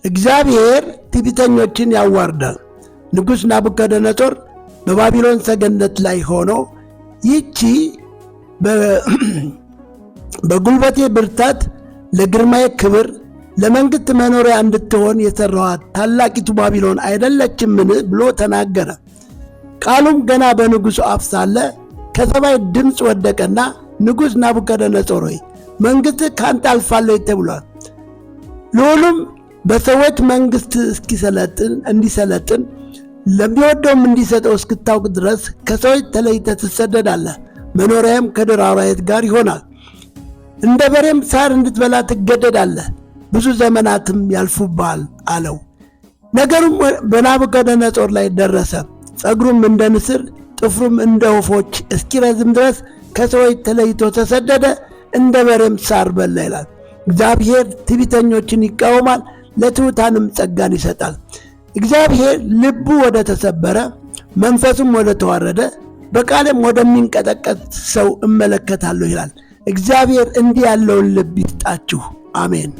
እግዚአብሔር ትዕቢተኞችን ያዋርዳል። ንጉሥ ናቡከደነጾር በባቢሎን ሰገነት ላይ ሆኖ ይቺ በጉልበቴ ብርታት ለግርማዬ ክብር ለመንግሥት መኖሪያ እንድትሆን የሠራኋት ታላቂቱ ባቢሎን አይደለችምን ብሎ ተናገረ። ቃሉም ገና በንጉሡ አፍ ሳለ ከሰማይ ድምፅ ወደቀና ንጉሥ ናቡከደነጾር ሆይ መንግሥትህ ካንተ አልፋለች ተብሏል። ልዑሉም በሰዎች መንግሥት እንዲሰለጥን ለሚወደውም እንዲሰጠው እስክታውቅ ድረስ ከሰዎች ተለይተህ ትሰደዳለህ። መኖሪያም ከዱር አራዊት ጋር ይሆናል። እንደ በሬም ሳር እንድትበላ ትገደዳለህ። ብዙ ዘመናትም ያልፉብሃል አለው። ነገሩም በናቡከደነጾር ላይ ደረሰ። ጸጉሩም እንደ ንስር ጥፍሩም እንደ ወፎች እስኪረዝም ድረስ ከሰዎች ተለይቶ ተሰደደ። እንደ በሬም ሳር በላ ይላል። እግዚአብሔር ትዕቢተኞችን ይቃወማል፣ ለትሑታንም ጸጋን ይሰጣል። እግዚአብሔር ልቡ ወደ ተሰበረ መንፈሱም ወደ ተዋረደ በቃልም ወደሚንቀጠቀጥ ሰው እመለከታለሁ ይላል። እግዚአብሔር እንዲህ ያለውን ልብ ይስጣችሁ። አሜን።